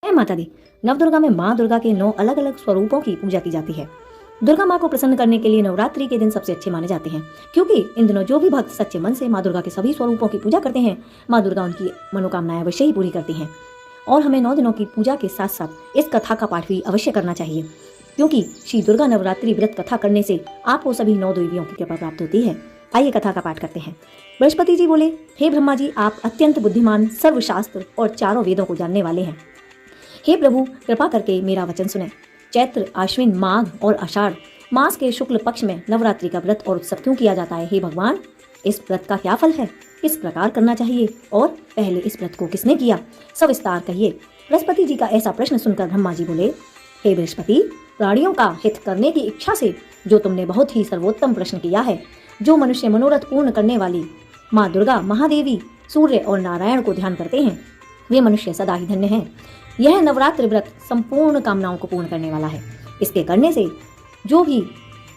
जय माता दी। नवदुर्गा में माँ दुर्गा के 9 अलग अलग स्वरूपों की पूजा की जाती है। दुर्गा माँ को प्रसन्न करने के लिए नवरात्रि के दिन सबसे अच्छे माने जाते हैं, क्योंकि इन दिनों जो भी भक्त सच्चे मन से माँ दुर्गा के सभी स्वरूपों की पूजा करते हैं, माँ दुर्गा उनकी मनोकामनाएं अवश्य ही पूरी करती हैं। और हमें 9 दिनों की पूजा के साथ साथ इस कथा का पाठ भी अवश्य करना चाहिए, क्योंकि श्री दुर्गा नवरात्रि व्रत कथा करने से आपको सभी 9 देवियों की कृपा प्राप्त होती है। आइए कथा का पाठ करते हैं। बृहस्पति जी बोले, हे ब्रह्मा जी, आप अत्यंत बुद्धिमान, सर्वशास्त्र और चारों वेदों को जानने वाले हैं। हे प्रभु, कृपा करके मेरा वचन सुने। चैत्र, आश्विन, माघ और आषाढ़ मास के शुक्ल पक्ष में नवरात्रि का व्रत और उत्सव क्यों किया जाता है? हे भगवान, इस व्रत का क्या फल है? किस प्रकार करना चाहिए और पहले इस व्रत को किसने किया? सविस्तार कहिए। बृहस्पति जी का ऐसा प्रश्न सुनकर ब्रह्मा जी बोले, हे बृहस्पति, प्राणियों का हित करने की इच्छा से जो तुमने बहुत ही सर्वोत्तम प्रश्न किया है, जो मनुष्य मनोरथ पूर्ण करने वाली माँ दुर्गा, महादेवी, सूर्य और नारायण को ध्यान करते हैं, वे मनुष्य सदा ही धन्य हैं। यह नवरात्रि व्रत संपूर्ण कामनाओं को पूर्ण करने वाला है। इसके करने से जो भी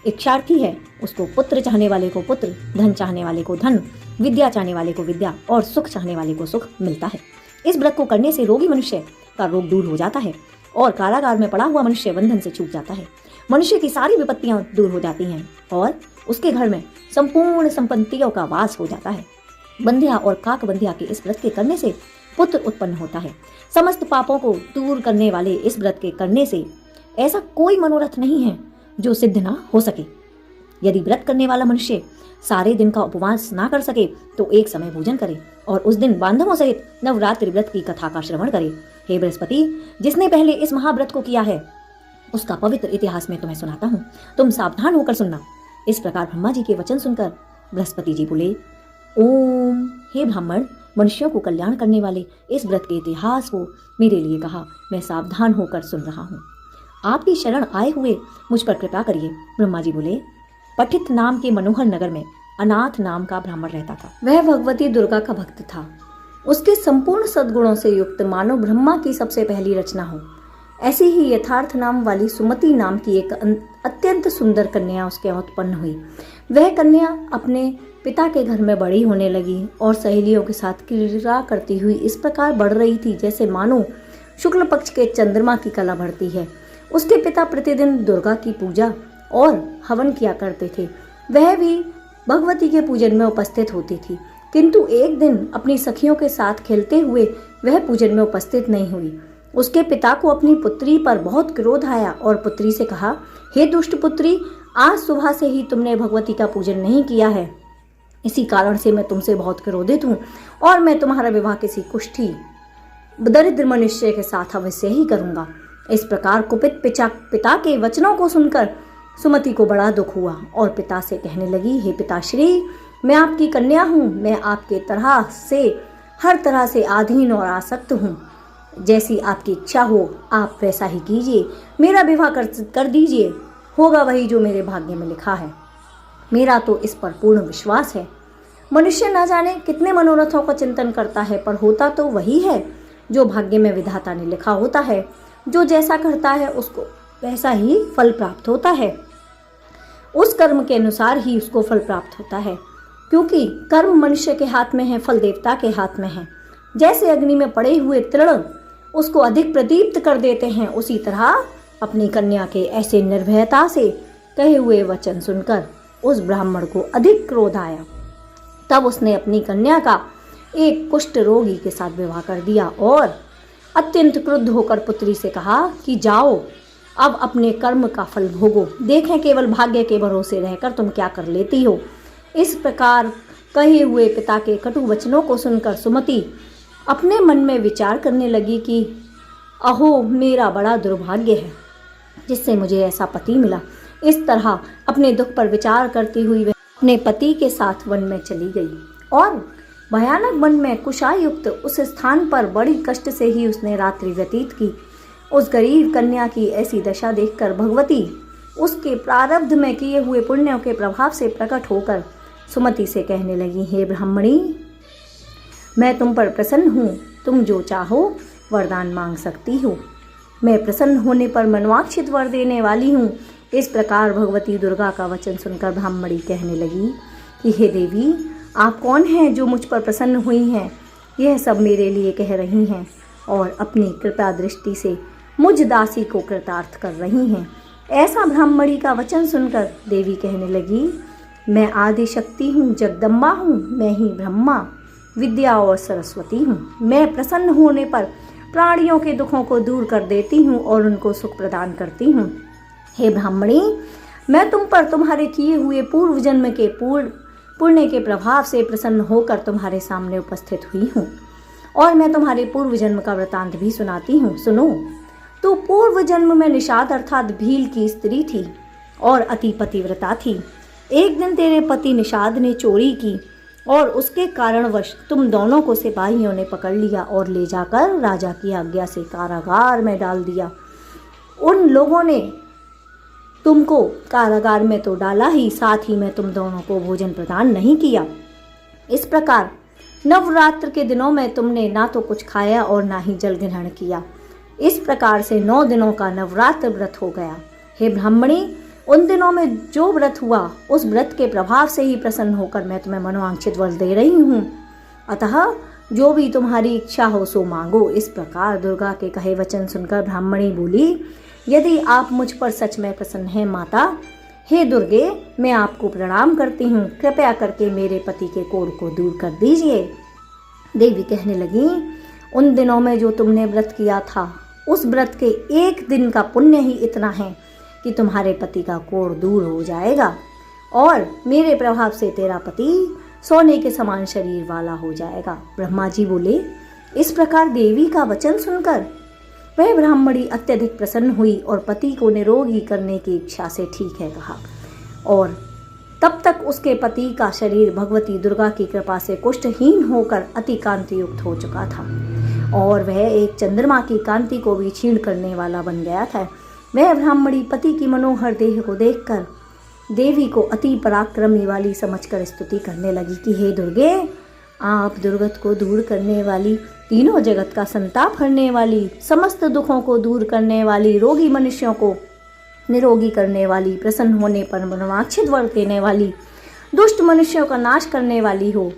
इच्छार्थी है उसको पुत्र चाहने वाले को पुत्र, धन चाहने वाले को धन, विद्या चाहने वाले को विद्या और सुख चाहने वाले को सुख मिलता है। इस व्रत को करने से रोगी मनुष्य का रोग दूर हो जाता है और कारागार में पड़ा हुआ मनुष्य बंधन से छूट जाता है। मनुष्य की सारी विपत्तियां दूर हो जाती हैं और उसके घर में संपूर्ण संपत्तियों का वास हो जाता है। बंधिया और काक बंधिया के इस व्रत के करने से पुत्र उत्पन्न होता है। समस्त पापों को दूर करने वाले इस व्रत के करने से ऐसा कोई मनोरथ नहीं है जो सिद्ध ना हो सके। यदि व्रत करने वाला मनुष्य सारे दिन का उपवास ना कर सके तो एक समय भोजन करे और उस दिन बांधवों सहित नवरात्रि व्रत की कथा का श्रवण करे। हे बृहस्पति, जिसने पहले इस महाव्रत को किया है उसका पवित्र इतिहास में तुम्हें सुनाता हूँ, तुम सावधान होकर सुनना। इस प्रकार ब्रह्मा जी के वचन सुनकर बृहस्पति जी बोले, ओम, हे ब्राह्मण, मनुष्यों को कल्याण करने वाले इस व्रत के इतिहास को मेरे लिए कहा, मैं सावधान होकर सुन रहा हूँ। आपकी शरण आए हुए मुझ पर कृपा करिए। ब्रह्मा जी बोले, पठित नाम के मनोहर नगर में अनाथ नाम का ब्राह्मण रहता था। वह भगवती दुर्गा का भक्त था। उसके संपूर्ण सद्गुणों से युक्त मानो ब्रह्मा की सबसे पहली रचना हो। ऐसी ही यथार्थ नाम वाली सुमति नाम की एक अत्यंत सुंदर कन्या उसके उत्पन्न हुई। वह कन्या अपने पिता के घर में बड़ी होने लगी और सहेलियों के साथ क्रीड़ा करती हुई इस प्रकार बढ़ रही थी जैसे मानो शुक्ल पक्ष के चंद्रमा की कला बढ़ती है। उसके पिता प्रतिदिन दुर्गा की पूजा और हवन किया करते थे। वह भी भगवती के पूजन में उपस्थित होती थी, किंतु एक दिन अपनी सखियों के साथ खेलते हुए वह पूजन में उपस्थित नहीं हुई। उसके पिता को अपनी पुत्री पर बहुत क्रोध आया और पुत्री से कहा, हे दुष्ट पुत्री, आज सुबह से ही तुमने भगवती का पूजन नहीं किया है। इसी कारण से मैं तुमसे बहुत क्रोधित हूँ और मैं तुम्हारा विवाह किसी कुष्ठी दरिद्र मनुष्य के साथ अवश्य ही करूँगा। इस प्रकार कुपित पिता के वचनों को सुनकर सुमति को बड़ा दुख हुआ और पिता से कहने लगी, हे पिताश्री, मैं आपकी कन्या हूँ, मैं आपके हर तरह से आधीन और आसक्त हूँ। जैसी आपकी इच्छा हो आप वैसा ही कीजिए। मेरा विवाह कर दीजिए, होगा वही जो मेरे भाग्य में लिखा है। मेरा तो इस पर पूर्ण विश्वास है। मनुष्य न जाने कितने मनोरथों का चिंतन करता है, पर होता तो वही है जो भाग्य में विधाता ने लिखा होता है। जो जैसा करता है उसको वैसा ही फल प्राप्त होता है। उस कर्म के अनुसार ही उसको फल प्राप्त होता है, क्योंकि कर्म मनुष्य के हाथ में है, फल देवता के हाथ में है। जैसे अग्नि में पड़े हुए तृण उसको अधिक प्रदीप्त कर देते हैं, उसी तरह अपनी कन्या के ऐसे निर्भयता से कहे हुए वचन सुनकर उस ब्राह्मण को अधिक क्रोध आया। तब उसने अपनी कन्या का एक कुष्ठ रोगी के साथ विवाह कर दिया और अत्यंत क्रुद्ध होकर पुत्री से कहा कि जाओ, अब अपने कर्म का फल भोगो, देखें केवल भाग्य के भरोसे रहकर तुम क्या कर लेती हो। इस प्रकार कहे हुए पिता के कटु वचनों को सुनकर सुमति अपने मन में विचार करने लगी कि अहो, मेरा बड़ा दुर्भाग्य है जिससे मुझे ऐसा पति मिला। इस तरह अपने दुख पर विचार करती हुई वह अपने पति के साथ वन में चली गई और भयानक वन में कुशायुक्त उस स्थान पर बड़ी कष्ट से ही उसने रात्रि व्यतीत की। उस गरीब कन्या की ऐसी दशा देखकर भगवती उसके प्रारब्ध में किए हुए पुण्यों के प्रभाव से प्रकट होकर सुमति से कहने लगी, हे ब्राह्मणी, मैं तुम पर प्रसन्न हूँ, तुम जो चाहो वरदान मांग सकती हो। मैं प्रसन्न होने पर मनवांछित वर देने वाली हूँ। इस प्रकार भगवती दुर्गा का वचन सुनकर ब्राह्मणी कहने लगी कि हे देवी, आप कौन हैं जो मुझ पर प्रसन्न हुई हैं? यह सब मेरे लिए कह रही हैं। और अपनी कृपा दृष्टि से मुझ दासी को कृतार्थ कर रही हैं। ऐसा ब्राह्मणी का वचन सुनकर देवी कहने लगी, मैं आदि शक्ति हूँ, जगदम्बा हूँ, मैं ही ब्रह्मा विद्या और सरस्वती हूँ। मैं प्रसन्न होने पर प्राणियों के दुखों को दूर कर देती हूँ और उनको सुख प्रदान करती हूँ। हे ब्राह्मणी, मैं तुम पर तुम्हारे किए हुए पूर्व जन्म के पुण्य के प्रभाव से प्रसन्न होकर तुम्हारे सामने उपस्थित हुई हूँ और मैं तुम्हारे पूर्व जन्म का वृतांत भी सुनाती हूँ। सुनो। तो पूर्व जन्म में निषाद अर्थात भील की स्त्री थी और अति पतिव्रता थी। एक दिन तेरे पति निषाद ने चोरी की और उसके कारणवश तुम दोनों को सिपाहियों ने पकड़ लिया और ले जाकर राजा की आज्ञा से कारागार में डाल दिया। उन लोगों ने तुमको कारागार में तो डाला ही, साथ ही में तुम दोनों को भोजन प्रदान नहीं किया। इस प्रकार नवरात्र के दिनों में तुमने ना तो कुछ खाया और ना ही जल ग्रहण किया। इस प्रकार से 9 दिनों का नवरात्र व्रत हो गया। हे ब्राह्मणी, उन दिनों में जो व्रत हुआ उस व्रत के प्रभाव से ही प्रसन्न होकर मैं तुम्हें मनोवांछित वर दे रही हूँ। अतः जो भी तुम्हारी इच्छा हो सो मांगो। इस प्रकार दुर्गा के कहे वचन सुनकर ब्राह्मणी बोली, यदि आप मुझ पर सच में प्रसन्न हैं माता, हे दुर्गे, मैं आपको प्रणाम करती हूँ। कृपया करके मेरे पति के कोढ़ को दूर कर दीजिए। देवी कहने लगी, उन दिनों में जो तुमने व्रत किया था उस व्रत के एक दिन का पुण्य ही इतना है कि तुम्हारे पति का कोढ़ दूर हो जाएगा और मेरे प्रभाव से तेरा पति सोने के समान शरीर वाला हो जाएगा। ब्रह्मा जी बोले। इस प्रकार देवी का वचन सुनकर वह ब्राह्मणी अत्यधिक प्रसन्न हुई और पति को निरोगी करने की इच्छा से ठीक है कहा। और तब तक उसके पति का शरीर भगवती दुर्गा की कृपा से कुष्ठहीन होकर अति कांति युक्त हो चुका था और वह एक चंद्रमा की कांति को भी क्षीण करने वाला बन गया था। वह ब्राह्मणी पति की मनोहर देह को देखकर देवी को अति पराक्रमी वाली समझकर स्तुति करने लगी कि हे दुर्गे, आप दुर्गत को दूर करने वाली, तीनों जगत का संताप हरने वाली, समस्त दुखों को दूर करने वाली, रोगी मनुष्यों को निरोगी करने वाली, प्रसन्न होने पर मनोवांछित वर देने वाली, दुष्ट मनुष्यों का नाश करने वाली हो।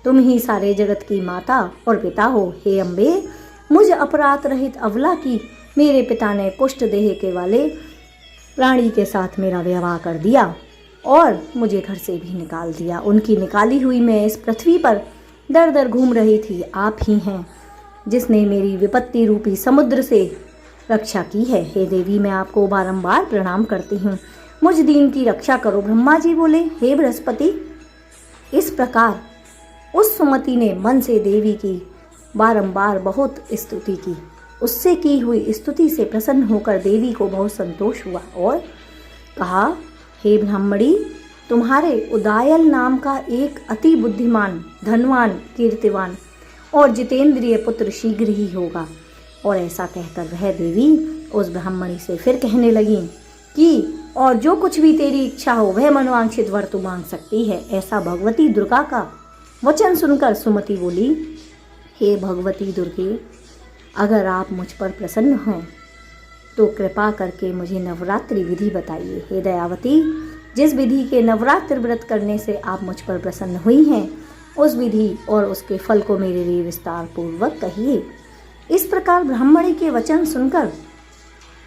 तुम ही सारे जगत की माता और पिता हो। हे अम्बे, मुझ अपराध रहित अबला की मेरे पिता ने कुष्ठ देह के वाले प्राणी के साथ मेरा विवाह कर दिया और मुझे घर से भी निकाल दिया। उनकी निकाली हुई मैं इस पृथ्वी पर दर दर घूम रही थी। आप ही हैं जिसने मेरी विपत्ति रूपी समुद्र से रक्षा की है। हे देवी, मैं आपको बारंबार प्रणाम करती हूँ, मुझ दीन की रक्षा करो। ब्रह्मा जी बोले, हे बृहस्पति। इस प्रकार उस सुमति ने मन से देवी की बारंबार बहुत स्तुति की। उससे की हुई स्तुति से प्रसन्न होकर देवी को बहुत संतोष हुआ और कहा, हे ब्राह्मणी, तुम्हारे उदायल नाम का एक अति बुद्धिमान, धनवान, कीर्तिवान और जितेंद्रिय पुत्र शीघ्र ही होगा। और ऐसा कहकर वह देवी उस ब्राह्मणी से फिर कहने लगी कि और जो कुछ भी तेरी इच्छा हो वह मनोवांछित वर तू मांग सकती है। ऐसा भगवती दुर्गा का वचन सुनकर सुमति बोली, हे भगवती दुर्गे, अगर आप मुझ पर प्रसन्न हैं तो कृपा करके मुझे नवरात्रि विधि बताइए। हे दयावती, जिस विधि के नवरात्र व्रत करने से आप मुझ पर प्रसन्न हुई हैं उस विधि और उसके फल को मेरे लिए विस्तार पूर्वक कहिए। इस प्रकार ब्राह्मणी के वचन सुनकर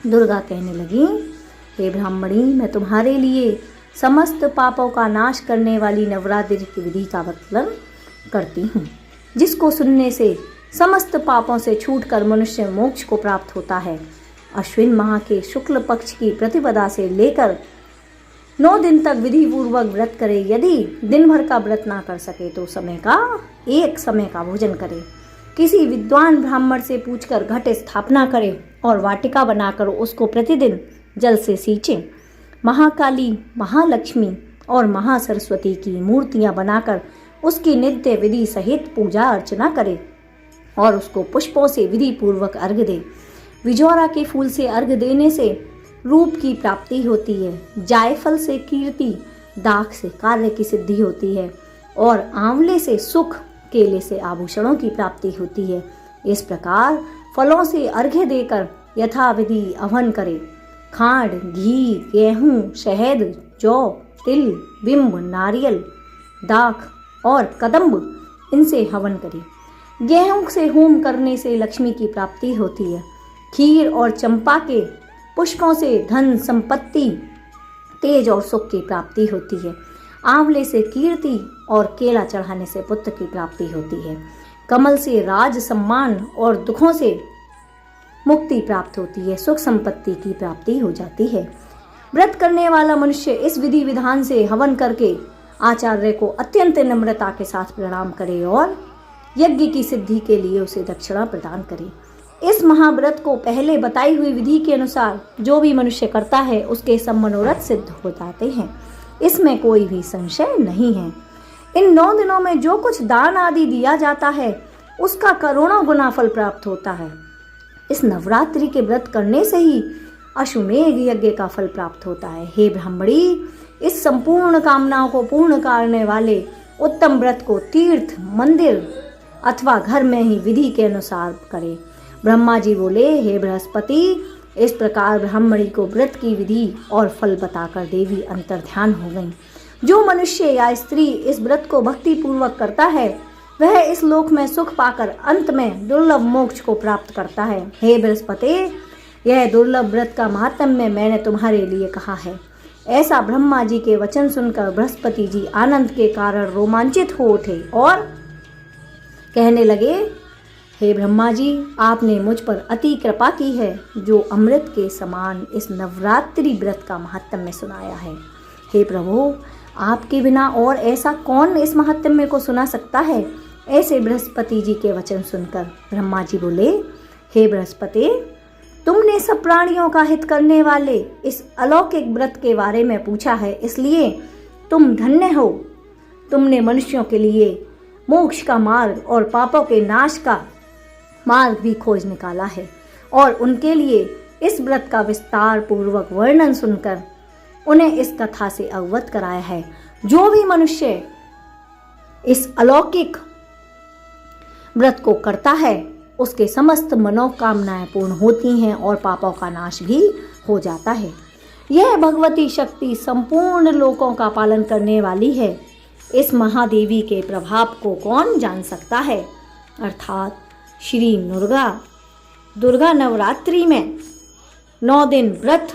दुर्गा कहने लगी, हे ब्राह्मणी, मैं तुम्हारे लिए समस्त पापों का नाश करने वाली नवरात्रि की विधि का वर्णन करती हूँ, जिसको सुनने से समस्त पापों से छूटकर मनुष्य मोक्ष को प्राप्त होता है। अश्विन माह के शुक्ल पक्ष की प्रतिपदा से लेकर 9 दिन तक विधि पूर्वक व्रत करे। यदि दिन भर का व्रत ना कर सके तो एक समय का भोजन करे। किसी विद्वान ब्राह्मण से पूछकर घट स्थापना करे और वाटिका बनाकर उसको प्रतिदिन जल से सींचे। महाकाली, महालक्ष्मी और महासरस्वती की मूर्तियां बनाकर उसकी नित्य विधि सहित पूजा अर्चना करे और उसको पुष्पों से विधि पूर्वक अर्घ्य दे। विजौरा के फूल से अर्घ्य देने से रूप की प्राप्ति होती है, जायफल से कीर्ति, दाख से कार्य की सिद्धि होती है और आंवले से सुख, केले से आभूषणों की प्राप्ति होती है। इस प्रकार फलों से अर्घ्य देकर यथाविधि हवन करे। खांड, घी, गेहूँ, शहद, जौ, तिल, बिंब, नारियल, दाख और कदम्ब, इनसे हवन करे। गेहूं से होम करने से लक्ष्मी की प्राप्ति होती है। खीर और चंपा के पुष्पों से धन संपत्ति, तेज और सुख की प्राप्ति होती है। आंवले से कीर्ति और केला चढ़ाने से पुत्र की प्राप्ति होती है। कमल से राज सम्मान और दुखों से मुक्ति प्राप्त होती है। सुख संपत्ति की प्राप्ति हो जाती है। व्रत करने वाला मनुष्य इस विधि विधान से हवन करके आचार्य को अत्यंत नम्रता के साथ प्रणाम करे और यज्ञ की सिद्धि के लिए उसे दक्षिणा प्रदान करे। इस महाव्रत को पहले बताई हुई विधि के अनुसार जो भी मनुष्य करता है उसके सब मनोरथ सिद्ध हो जाते हैं। इसमें कोई भी संशय नहीं है। इन 9 दिनों में जो कुछ दान आदि दिया जाता है उसका करोड़ों गुना फल प्राप्त होता है। इस नवरात्रि के व्रत करने से ही अश्वमेध यज्ञ का फल प्राप्त होता है। हे ब्राह्मणी, इस संपूर्ण कामनाओं को पूर्ण करने वाले उत्तम व्रत को तीर्थ, मंदिर अथवा घर में ही विधि के अनुसार करे। ब्रह्मा जी बोले, हे बृहस्पति, इस प्रकार ब्राह्मणी को व्रत की विधि और फल बताकर देवी अंतर्ध्यान हो गईं। जो मनुष्य या स्त्री इस व्रत को भक्ति पूर्वक करता है वह इस लोक में सुख पाकर अंत में दुर्लभ मोक्ष को प्राप्त करता है। हे बृहस्पति, यह दुर्लभ व्रत का महात्म्य मैंने तुम्हारे लिए कहा है। ऐसा ब्रह्मा जी के वचन सुनकर बृहस्पति जी आनंद के कारण रोमांचित हो उठे और कहने लगे, हे ब्रह्मा जी, आपने मुझ पर अति कृपा की है जो अमृत के समान इस नवरात्रि व्रत का महात्म्य सुनाया है। हे प्रभु, आपके बिना और ऐसा कौन इस महात्म्य को सुना सकता है। ऐसे बृहस्पति जी के वचन सुनकर ब्रह्मा जी बोले, हे बृहस्पति, तुमने सब प्राणियों का हित करने वाले इस अलौकिक व्रत के बारे में पूछा है, इसलिए तुम धन्य हो। तुमने मनुष्यों के लिए मोक्ष का मार्ग और पापों के नाश का मार्ग भी खोज निकाला है और उनके लिए इस व्रत का विस्तार पूर्वक वर्णन सुनकर उन्हें इस कथा से अवगत कराया है। जो भी मनुष्य इस अलौकिक व्रत को करता है उसके समस्त मनोकामनाएं पूर्ण होती हैं और पापों का नाश भी हो जाता है। यह भगवती शक्ति संपूर्ण लोकों का पालन करने वाली है। इस महादेवी के प्रभाव को कौन जान सकता है। अर्थात श्री दुर्गा नवरात्रि में 9 दिन व्रत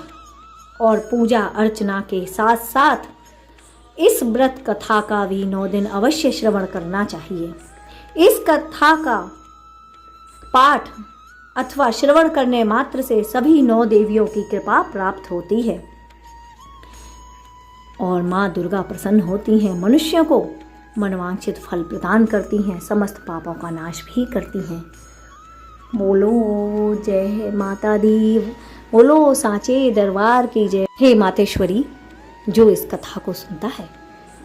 और पूजा अर्चना के साथ साथ इस व्रत कथा का भी 9 दिन अवश्य श्रवण करना चाहिए। इस कथा का पाठ अथवा श्रवण करने मात्र से सभी 9 देवियों की कृपा प्राप्त होती है और माँ दुर्गा प्रसन्न होती हैं, मनुष्यों को मनवांछित फल प्रदान करती हैं, समस्त पापों का नाश भी करती हैं। बोलो जय माता दी, बोलो सांचे दरबार की जय। हे मातेश्वरी, जो इस कथा को सुनता है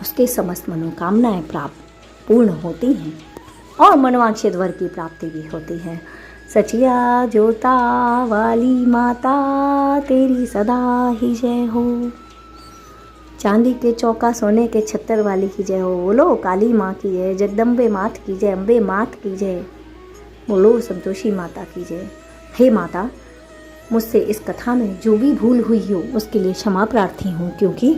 उसके समस्त मनोकामनाएं प्राप्त पूर्ण होती हैं और मनवांछित वर की प्राप्ति भी होती है। सचिया जोता वाली माता तेरी सदा ही जय हो। चांदी के चौका सोने के छत्तर वाली की जय हो। बोलो काली माँ की जय, जगदम्बे मात की जय, अम्बे मात की जय। बोलो संतोषी माता की जय। हे माता, मुझसे इस कथा में जो भी भूल हुई हो उसके लिए क्षमा प्रार्थी हूँ, क्योंकि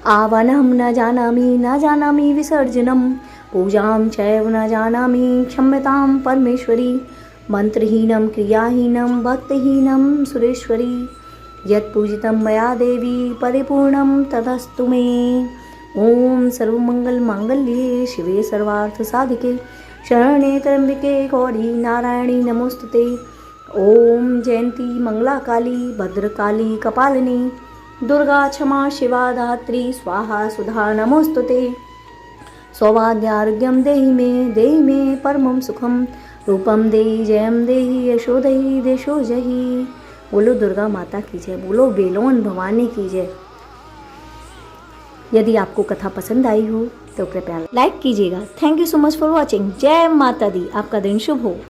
आवाहनम न जानामि विसर्जनम पूजाम चैव न जानामि क्षम्यतां परमेश्वरी मंत्रहीनम क्रियाहीनम भक्तिहीनम सुरेश्वरी यत् पूजितं मया देवी परिपूर्णं तदस्तु मे। ओम सर्वमंगल मांगल्ये शिवे सर्वार्थ साधिके शरणे त्र्यंबके गौरी नारायणी नमोस्तुते। ओम जयंती मंगला काली भद्रकाली कपालिनी दुर्गा क्षमा शिवा धात्री स्वाहा सुधा नमोस्तुते। सौभाग्यारोग्यम देहि मे परमं सुखम रूपम देहि जयम देहि यशो देहि देशो जहि। बोलो दुर्गा माता की जय, बोलो बेलोन भवानी की जय। यदि आपको कथा पसंद आई हो तो कृपया लाइक कीजिएगा। Thank you so much for watching. जय माता दी। आपका दिन शुभ हो।